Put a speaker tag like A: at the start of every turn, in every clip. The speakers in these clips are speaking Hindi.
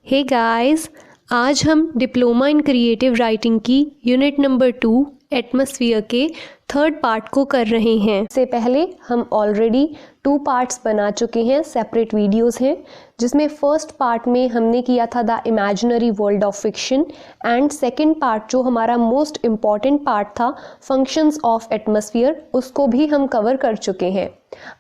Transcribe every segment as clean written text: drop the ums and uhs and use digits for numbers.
A: हे गाइस, आज हम डिप्लोमा इन क्रिएटिव राइटिंग की यूनिट नंबर 2 एटमॉस्फेयर के थर्ड पार्ट को कर रहे हैं। इससे पहले हम ऑलरेडी 2 पार्ट्स बना चुके हैं, सेपरेट वीडियोस हैं, जिसमें फर्स्ट पार्ट में हमने किया था the imaginary world of fiction and second part जो हमारा मोस्ट इम्पॉर्टेंट पार्ट था फंक्शंस ऑफ एटमॉस्फेयर, उसको भी हम कवर कर चुके हैं।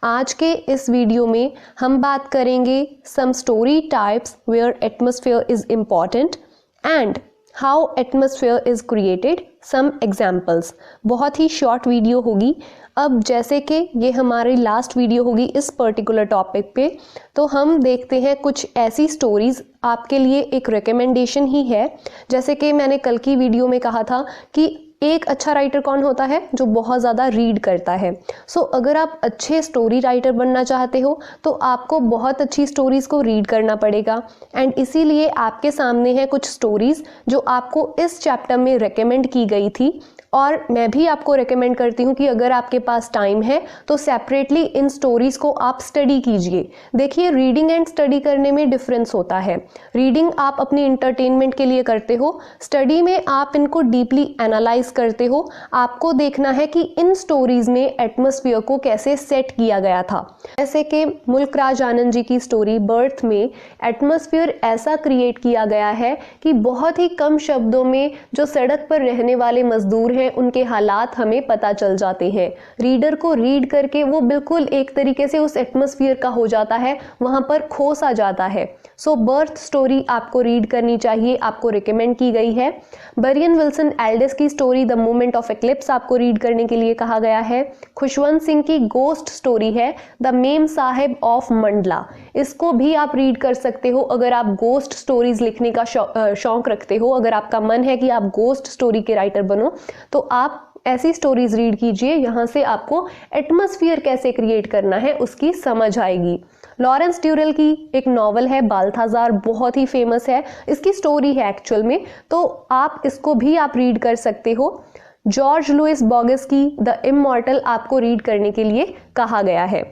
A: आज के इस वीडियो में हम बात करेंगे some story types where atmosphere is important and how atmosphere is created, some examples. बहुत ही शॉर्ट वीडियो होगी। अब जैसे कि ये हमारी लास्ट वीडियो होगी इस पर्टिकुलर टॉपिक पे, तो हम देखते हैं कुछ ऐसी स्टोरीज। आपके लिए एक रिकमेंडेशन ही है, जैसे कि मैंने कल की वीडियो में कहा था कि एक अच्छा राइटर कौन होता है, जो बहुत ज़्यादा रीड करता है। सो अगर आप अच्छे स्टोरी राइटर बनना चाहते हो तो आपको बहुत अच्छी स्टोरीज़ को रीड करना पड़ेगा। एंड इसीलिए आपके सामने है कुछ स्टोरीज़ जो आपको इस चैप्टर में रेकमेंड की गई थी, और मैं भी आपको रेकमेंड करती हूँ कि अगर आपके पास टाइम है तो सेपरेटली इन स्टोरीज़ को आप स्टडी कीजिए। देखिए, रीडिंग एंड स्टडी करने में डिफरेंस होता है। रीडिंग आप अपनी इंटरटेनमेंट के लिए करते हो, स्टडी में आप इनको डीपली एनालाइज करते हो। आपको देखना है कि इन स्टोरीज में एटमॉस्फेयर को कैसे सेट किया गया था। जैसे कि मुल्क राज आनंद जी की स्टोरी बर्थ में एटमॉस्फेयर ऐसा क्रिएट किया गया है कि बहुत ही कम शब्दों में जो सड़क पर रहने वाले मजदूर हैं उनके हालात हमें पता चल जाते हैं। रीडर को रीड करके वो बिल्कुल एक तरीके से उस एटमॉस्फेयर का हो जाता है, वहां पर खो सा जाता है। सो बर्थ स्टोरी आपको रीड करनी चाहिए, आपको रिकमेंड की गई है। ब्रियन विल्सन एल्डिस की story the moment of eclipse आपको रीड करने के लिए कहा गया है। खुशवंत सिंह की गोस्ट स्टोरी है the ma'am Sahib of Mandla, इसको भी आप रीड कर सकते हो अगर आप गोस्ट स्टोरीज लिखने का शौक रखते हो। अगर आपका मन है कि आप गोस्ट स्टोरी के राइटर बनो तो आप ऐसी स्टोरीज रीड कीजिए, यहाँ से आपको एटमॉस्फेयर कैसे क्रिएट करना है उसकी समझ आएगी। लॉरेंस ड्यूरेल की एक नॉवल है बाल्थाजार, बहुत ही फेमस है, इसकी स्टोरी है एक्चुअल में, तो आप इसको भी आप रीड कर सकते हो। जॉर्ज लुइस बॉर्गेस की द इमॉर्टल आपको रीड करने के लिए कहा गया है।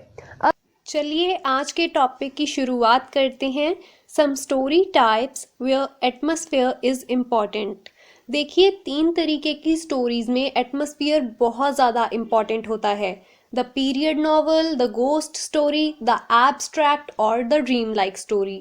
A: अब चलिए आज के टॉपिक की शुरुआत करते हैं। Some story types where atmosphere is important. देखिए, 3 तरीके की स्टोरीज में एटमॉस्फेयर बहुत ज़्यादा इम्पॉर्टेंट होता है। The period novel, the ghost story, the abstract और the dream like story.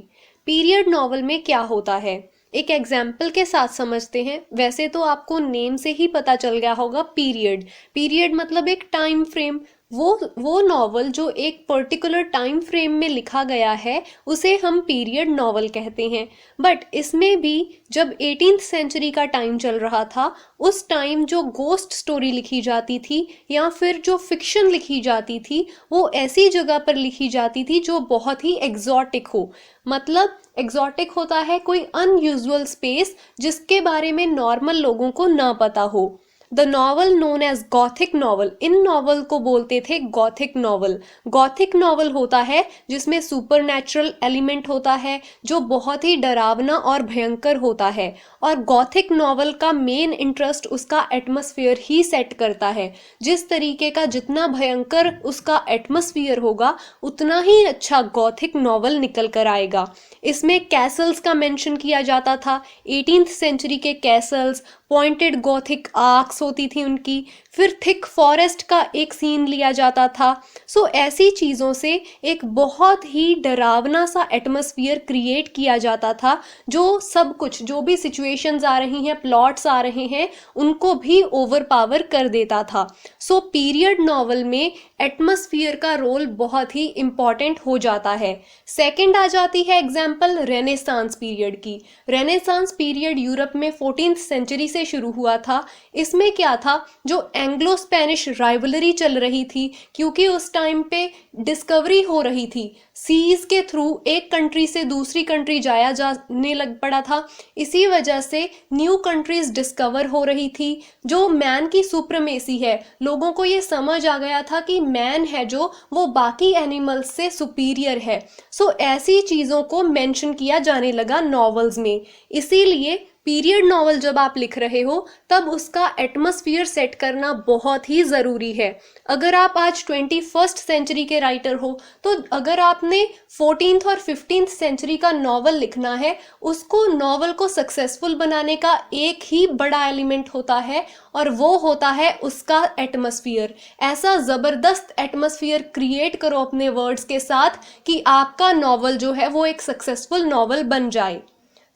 A: Period novel में क्या होता है, एक एग्जाम्पल के साथ समझते हैं। वैसे तो आपको नेम से ही पता चल गया होगा, पीरियड। पीरियड मतलब एक टाइम फ्रेम। वो नॉवल जो एक पर्टिकुलर टाइम फ्रेम में लिखा गया है उसे हम पीरियड नॉवल कहते हैं। बट इसमें भी जब 18th सेंचुरी का टाइम चल रहा था, उस टाइम जो गोस्ट स्टोरी लिखी जाती थी या फिर जो फिक्शन लिखी जाती थी, वो ऐसी जगह पर लिखी जाती थी जो बहुत ही एग्जॉटिक हो। मतलब एग्जॉटिक होता है कोई अनयूजुअल स्पेस जिसके बारे में नॉर्मल लोगों को ना पता हो। The novel known as gothic novel, इन नॉवल को बोलते थे गॉथिक नॉवल। गॉथिक नॉवल होता है जिसमें सुपरनैचुरल एलिमेंट होता है, जो बहुत ही डरावना और भयंकर होता है। और गॉथिक नॉवल का मेन इंटरेस्ट उसका एटमॉस्फेयर ही सेट करता है। जिस तरीके का जितना भयंकर उसका एटमॉस्फेयर होगा, उतना ही अच्छा गॉथिक नॉवल निकल कर आएगा। इसमें कैसल्स का मेंशन किया जाता था, 18th सेंचुरी के कैसल्स, पॉइंटेड गॉथिक आर्क्स होती थी उनकी, फिर थिक फॉरेस्ट का एक सीन लिया जाता था। सो ऐसी चीज़ों से एक बहुत ही डरावना सा एटमॉस्फेयर क्रिएट किया जाता था, जो सब कुछ, जो भी सिचुएशंस आ रही हैं, प्लॉट्स आ रहे हैं, उनको भी ओवरपावर कर देता था। सो पीरियड नॉवल में एटमॉस्फेयर का रोल बहुत ही इम्पॉर्टेंट हो जाता है। सेकंड आ जाती है एग्जाम्पल रेनेसांस पीरियड की। रेनेसांस पीरियड यूरोप में 14th सेंचुरी से शुरू हुआ था। इसमें क्या था, जो एंग्लो स्पेनिश राइवलरी चल रही थी, क्योंकि उस टाइम पे डिस्कवरी हो रही थी, सीज के थ्रू एक कंट्री से दूसरी कंट्री जाने लग पड़ा था। इसी वजह से न्यू कंट्रीज डिस्कवर हो रही थी। जो मैन की सुप्रीमेसी है, लोगों को ये समझ आ गया था कि मैन है जो, वो बाकी एनिमल्स से सुपीरियर है। सो ऐसी चीज़ों को मेंशन किया जाने लगा नॉवेल्स में। इसीलिए पीरियड नॉवल जब आप लिख रहे हो तब उसका एटमॉस्फेयर सेट करना बहुत ही ज़रूरी है। अगर आप आज 21st सेंचुरी के राइटर हो तो अगर आपने 14th और 15th सेंचुरी का नॉवल लिखना है, उसको नॉवल को सक्सेसफुल बनाने का एक ही बड़ा एलिमेंट होता है और वो होता है उसका एटमॉस्फेयर। ऐसा ज़बरदस्त एटमॉस्फेयर क्रिएट करो अपने वर्ड्स के साथ कि आपका नॉवल जो है वो एक सक्सेसफुल नॉवल बन जाए।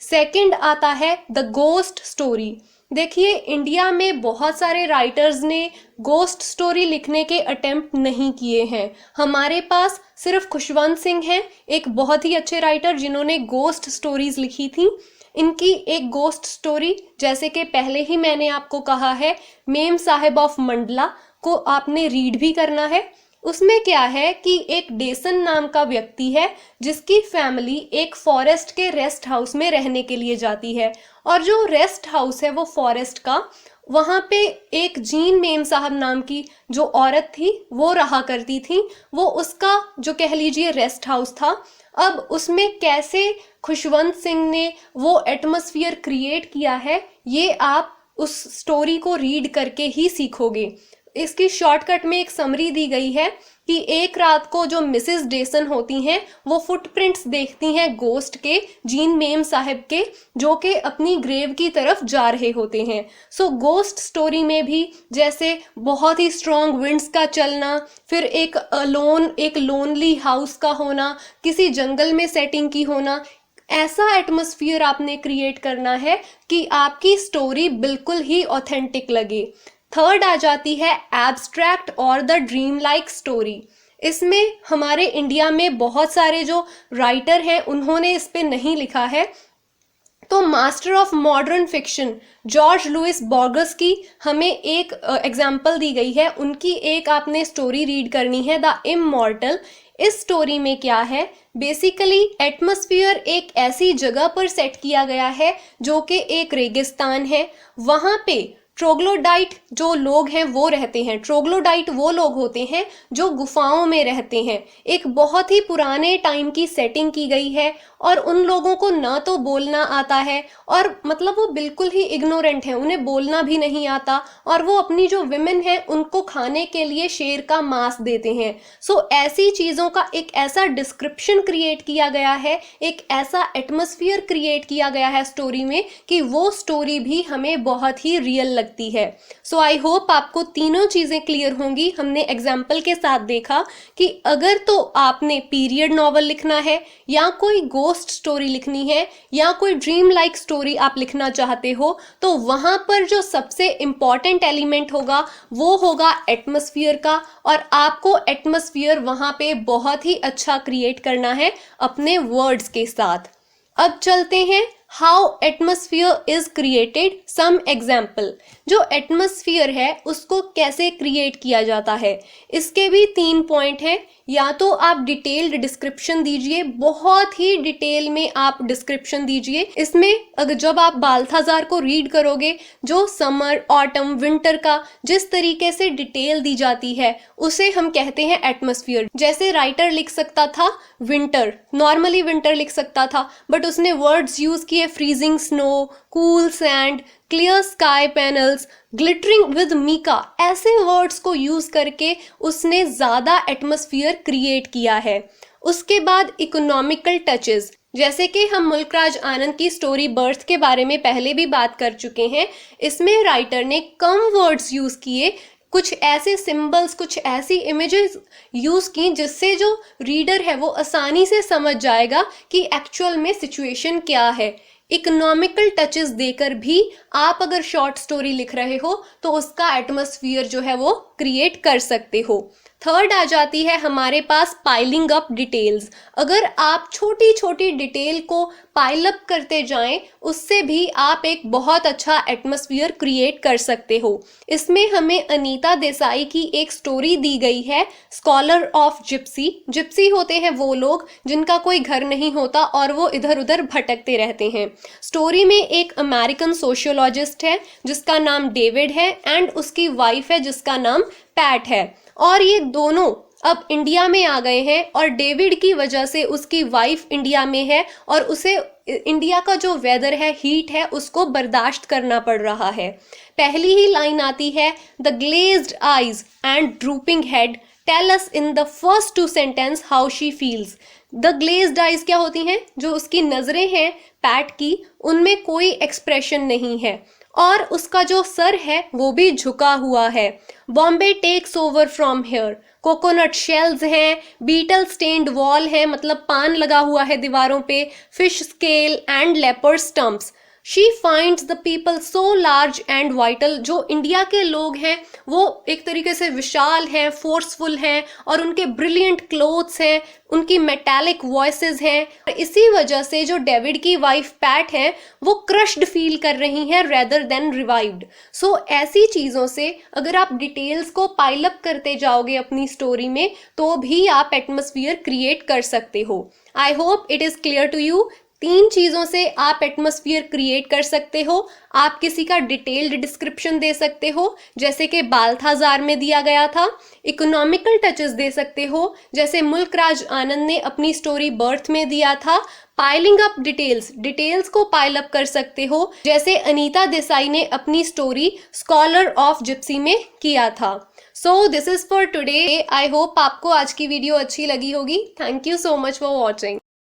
A: सेकंड आता है द गोस्ट स्टोरी। देखिए, इंडिया में बहुत सारे राइटर्स ने गोस्ट स्टोरी लिखने के अटेम्प्ट नहीं किए हैं। हमारे पास सिर्फ खुशवंत सिंह हैं, एक बहुत ही अच्छे राइटर जिन्होंने गोस्ट स्टोरीज लिखी थी। इनकी एक गोस्ट स्टोरी, जैसे कि पहले ही मैंने आपको कहा है, मेम साहिब ऑफ मंडला को आपने रीड भी करना है। उसमें क्या है कि एक डेसन नाम का व्यक्ति है जिसकी फैमिली एक फॉरेस्ट के रेस्ट हाउस में रहने के लिए जाती है, और जो रेस्ट हाउस है वो फॉरेस्ट का, वहाँ पे एक जीन मेम साहब नाम की जो औरत थी वो रहा करती थी। वो उसका जो कह लीजिए रेस्ट हाउस था। अब उसमें कैसे खुशवंत सिंह ने वो एटमॉस्फेयर क्रिएट किया है, ये आप उस स्टोरी को रीड करके ही सीखोगे। इसकी शॉर्टकट में एक समरी दी गई है कि एक रात को जो मिसेस डेसन होती हैं वो फुटप्रिंट्स देखती हैं गोस्ट के, जीन मेम साहब के, जो कि अपनी ग्रेव की तरफ जा रहे होते हैं। सो गोस्ट स्टोरी में भी जैसे बहुत ही स्ट्रॉन्ग विंड्स का चलना, फिर एक लोनली हाउस का होना, किसी जंगल में सेटिंग की होना, ऐसा एटमॉस्फेयर आपने क्रिएट करना है कि आपकी स्टोरी बिल्कुल ही ऑथेंटिक लगे। थर्ड आ जाती है एब्स्ट्रैक्ट और द ड्रीम लाइक स्टोरी। इसमें हमारे इंडिया में बहुत सारे जो राइटर हैं उन्होंने इस पे नहीं लिखा है, तो master of modern fiction Jorge Luis Borges की हमें एक एग्जाम्पल दी गई है। उनकी एक आपने स्टोरी रीड करनी है, द इमॉर्टल। इस स्टोरी में क्या है, बेसिकली एटमॉस्फेयर एक ऐसी जगह पर सेट किया गया है जो कि एक रेगिस्तान है। वहाँ पे ट्रोग्लोडाइट जो लोग हैं वो रहते हैं। ट्रोग्लोडाइट वो लोग होते हैं जो गुफाओं में रहते हैं। एक बहुत ही पुराने टाइम की सेटिंग की गई है और उन लोगों को ना तो बोलना आता है, और मतलब वो बिल्कुल ही इग्नोरेंट हैं, उन्हें बोलना भी नहीं आता, और वो अपनी जो विमेन हैं उनको खाने के लिए शेर का मांस देते हैं। सो ऐसी चीज़ों का एक ऐसा डिस्क्रिप्शन क्रिएट किया गया है, एक ऐसा एटमॉस्फेयर क्रिएट किया गया है स्टोरी में कि वो स्टोरी भी हमें बहुत ही रियल लगती है। सो आई होप आपको तीनों चीज़ें क्लियर होंगी। हमने एग्जाम्पल के साथ देखा कि अगर तो आपने पीरियड नॉवल लिखना है, या कोई गोस्ट स्टोरी लिखनी है, या कोई ड्रीम लाइक स्टोरी आप लिखना चाहते हो, तो वहाँ पर जो सबसे इम्पॉर्टेंट एलिमेंट होगा वो होगा एटमॉस्फेयर का, और आपको एटमॉस्फेयर वहाँ पे बहुत ही अच्छा क्रिएट करना है अपने वर्ड्स के साथ। अब चलते हैं how atmosphere is created, some example. जो एटमॉस्फेयर है उसको कैसे क्रिएट किया जाता है, इसके भी 3 पॉइंट हैं। या तो आप डिटेल्ड डिस्क्रिप्शन दीजिए, बहुत ही डिटेल में आप डिस्क्रिप्शन दीजिए। इसमें अगर जब आप बाल्थाजार को रीड करोगे, जो समर, ऑटम, विंटर का जिस तरीके से डिटेल दी जाती है उसे हम कहते हैं एटमॉस्फेयर। जैसे राइटर लिख सकता था विंटर, नॉर्मली विंटर लिख सकता था, बट उसने वर्ड्स यूज किए freezing snow, cool sand, clear sky panels, glittering with mica. ऐसे वर्ड्स को यूज करके उसने ज्यादा एटमॉस्फेयर क्रिएट किया है। उसके बाद इकोनॉमिकल टचेस, जैसे कि हम मुल्कराज आनंद की स्टोरी बर्थ के बारे में पहले भी बात कर चुके हैं। इसमें राइटर ने कम वर्ड्स यूज किए, कुछ ऐसे सिंबल्स, कुछ ऐसी इमेजेस यूज की जिससे जो रीडर है वो आसानी से समझ जाएगा कि एक्चुअल में सिचुएशन क्या है। इकोनॉमिकल टचेस देकर भी आप अगर शॉर्ट स्टोरी लिख रहे हो तो उसका एटमॉस्फेयर जो है वो क्रिएट कर सकते हो। थर्ड आ जाती है हमारे पास पाइलिंग अप डिटेल्स। अगर आप छोटी छोटी डिटेल को पाइल अप करते जाएं, उससे भी आप एक बहुत अच्छा एटमॉस्फेयर क्रिएट कर सकते हो। इसमें हमें अनीता देसाई की एक स्टोरी दी गई है, स्कॉलर ऑफ जिप्सी। जिप्सी होते हैं वो लोग जिनका कोई घर नहीं होता और वो इधर उधर भटकते रहते हैं। स्टोरी में एक अमेरिकन सोशियोलॉजिस्ट है जिसका नाम डेविड है, एंड उसकी वाइफ है जिसका नाम पैट है, और ये दोनों अब इंडिया में आ गए हैं, और डेविड की वजह से उसकी वाइफ इंडिया में है और उसे इंडिया का जो वेदर है, हीट है, उसको बर्दाश्त करना पड़ रहा है। पहली ही लाइन आती है, the glazed eyes and drooping head tell us in the first two sentence how she feels. The glazed eyes क्या होती हैं? जो उसकी नजरें हैं पैट की, उनमें कोई एक्सप्रेशन नहीं है और उसका जो सर है वो भी झुका हुआ है। Bombay takes over from here, coconut shells हैं, बीटल स्टेन्ड वॉल है, मतलब पान लगा हुआ है दीवारों पे, fish scale and leopard stumps. She finds the people so large and vital, जो इंडिया के लोग हैं वो एक तरीके से विशाल हैं, फोर्सफुल हैं, और उनके ब्रिलियंट क्लोथ्स हैं, उनकी मेटालिक वॉइसेस हैं। इसी वजह से जो डेविड की वाइफ पैट है वो क्रश्ड फील कर रही हैं रेदर देन रिवाइव्ड। सो ऐसी चीज़ों से अगर आप डिटेल्स को पाइल अप करते जाओगे अपनी स्टोरी में, तो भी आप एटमॉस्फेयर क्रिएट कर सकते हो। I hope it is clear to you. 3 चीज़ों से आप एटमॉस्फेयर क्रिएट कर सकते हो। आप किसी का डिटेल्ड डिस्क्रिप्शन दे सकते हो, जैसे कि बाल्थाजार में दिया गया था। इकोनॉमिकल टचेस दे सकते हो, जैसे मुल्क राज आनंद ने अपनी स्टोरी बर्थ में दिया था। पाइलिंग अप डिटेल्स को पाइल अप कर सकते हो, जैसे अनीता देसाई ने अपनी स्टोरी स्कॉलर ऑफ जिप्सी में किया था। So this is for today. I hope आपको आज की वीडियो अच्छी लगी होगी। Thank you so much for watching.